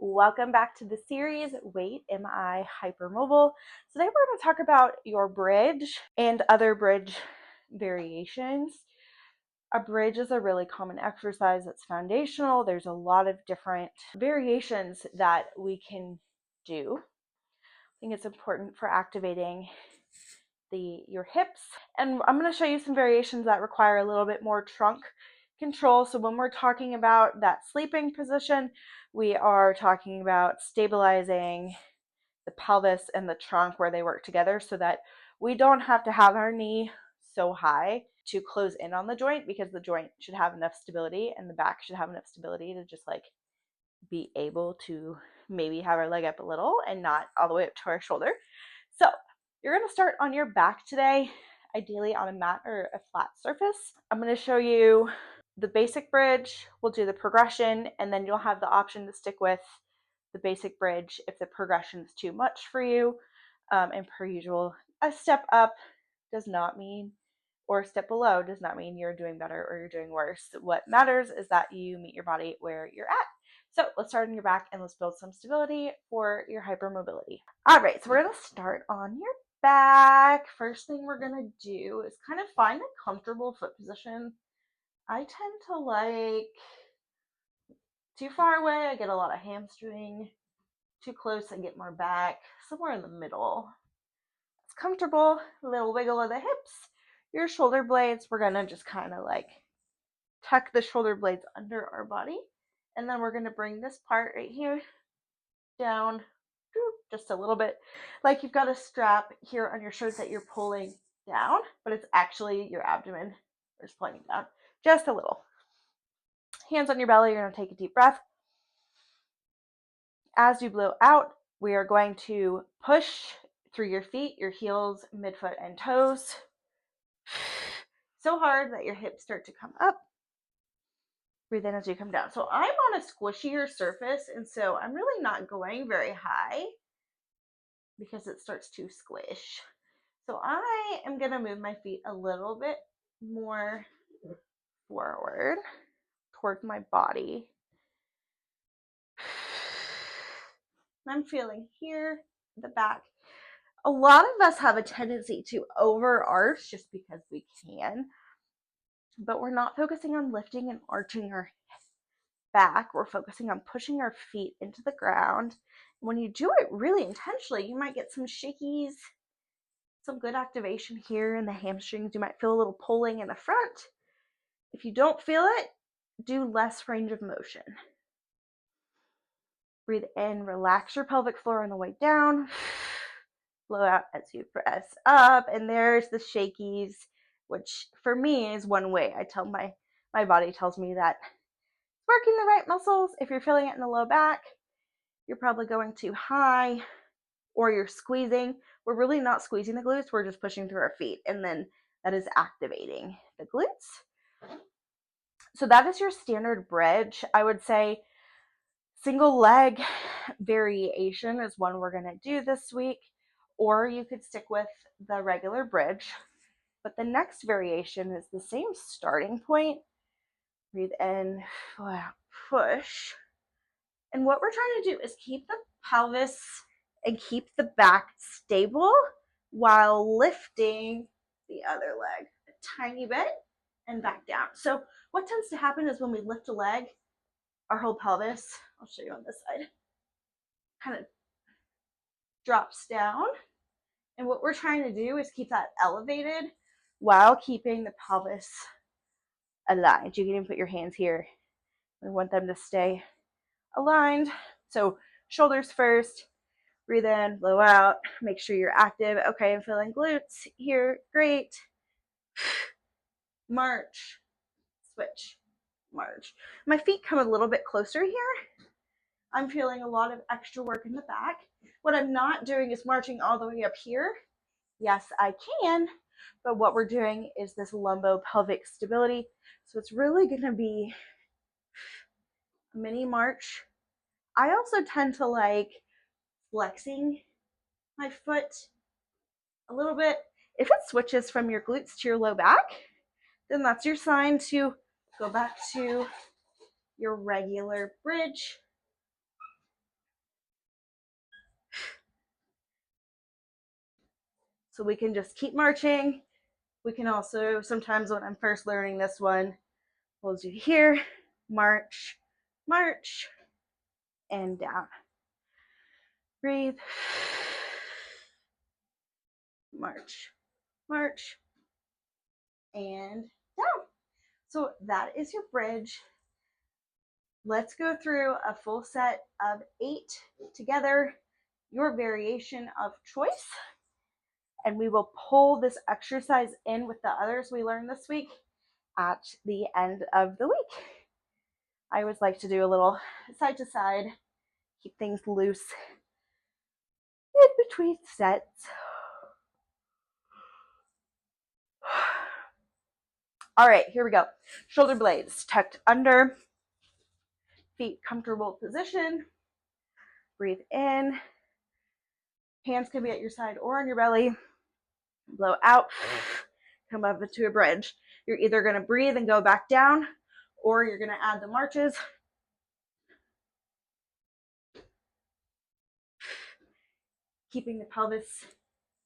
Welcome back to the series, Wait, Am I Hypermobile? Today we're going to talk about your bridge and other bridge variations. A bridge is a really common exercise that's foundational. There's a lot of different variations that we can do. I think it's important for activating your hips. And I'm going to show you some variations that require a little bit more trunk control. So when we're talking about that sleeping position, we are talking about stabilizing the pelvis and the trunk where they work together so that we don't have to have our knee so high to close in on the joint, because the joint should have enough stability and the back should have enough stability to just like be able to maybe have our leg up a little and not all the way up to our shoulder. So you're going to start on your back today, ideally on a mat or a flat surface. I'm going to show you the basic bridge. We'll do the progression, and then you'll have the option to stick with the basic bridge if the progression is too much for you. And per usual, a step up does not mean, or a step below does not mean you're doing better or you're doing worse. What matters is that you meet your body where you're at. So let's start on your back and let's build some stability for your hypermobility. All right, so we're going to start on your back. First thing we're going to do is kind of find a comfortable foot position. I tend to like too far away, I get a lot of hamstring. Too close, I get more back. Somewhere in the middle. It's comfortable. A little wiggle of the hips. Your shoulder blades, we're going to just kind of like tuck the shoulder blades under our body. And then we're going to bring this part right here down just a little bit. Like you've got a strap here on your shirt that you're pulling down, but it's actually your abdomen. We're just pulling it down just a little. Hands on your belly, you're going to take a deep breath. As you blow out, we are going to push through your feet, your heels, midfoot, and toes. So hard that your hips start to come up. Breathe in as you come down. So I'm on a squishier surface, and so I'm really not going very high because it starts to squish. So I am going to move my feet a little bit more forward towards my body. I'm feeling here, the back. A lot of us have a tendency to overarch just because we can, but we're not focusing on lifting and arching our back. We're focusing on pushing our feet into the ground. When you do it really intentionally, you might get some shakies, some good activation here in the hamstrings. You might feel a little pulling in the front. If you don't feel it, do less range of motion. Breathe in, relax your pelvic floor on the way down. Blow out as you press up, and there's the shakies, which for me is one way. I tell my body tells me that it's working the right muscles. If you're feeling it in the low back, you're probably going too high, or you're squeezing. We're really not squeezing the glutes, we're just pushing through our feet, and then that is activating the glutes. So that is your standard bridge. I would say single leg variation is one we're going to do this week, or you could stick with the regular bridge. But the next variation is the same starting point. Breathe in, push. And what we're trying to do is keep the pelvis and keep the back stable while lifting the other leg a tiny bit and back down. So what tends to happen is when we lift a leg, our whole pelvis, I'll show you on this side, kind of drops down. And what we're trying to do is keep that elevated while keeping the pelvis aligned. You can even put your hands here. We want them to stay aligned. So shoulders first, breathe in, blow out, make sure you're active. Okay, I'm feeling glutes here, great. March, switch, march. My feet come a little bit closer here. I'm feeling a lot of extra work in the back. What I'm not doing is marching all the way up here. Yes, I can, but what we're doing is this lumbo-pelvic stability. So it's really going to be a mini march. I also tend to like flexing my foot a little bit. If it switches from your glutes to your low back, then that's your sign to go back to your regular bridge. So we can just keep marching. We can also, sometimes when I'm first learning this one, we'll do here, march, march, and down. Breathe. March, march, and down. So that is your bridge. Let's go through a full set of 8 together, your variation of choice. And we will pull this exercise in with the others we learned this week at the end of the week. I always like to do a little side to side, keep things loose in between sets. All right, here we go. Shoulder blades tucked under, feet comfortable position. Breathe in. Hands can be at your side or on your belly. Blow out. Come up into a bridge. You're either going to breathe and go back down, or you're going to add the marches. Keeping the pelvis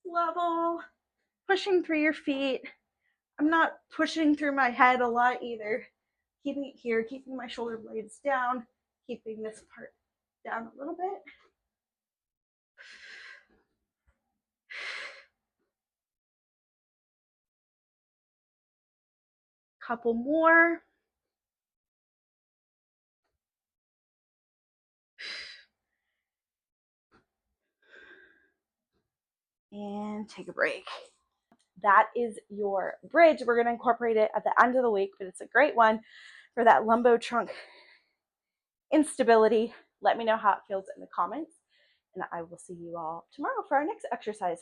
level, pushing through your feet. I'm not pushing through my head a lot either. Keeping it here, keeping my shoulder blades down, keeping this part down a little bit. Couple more. And take a break. That is your bridge. We're going to incorporate it at the end of the week, but it's a great one for that lumbo trunk instability. Let me know how it feels in the comments, and I will see you all tomorrow for our next exercise.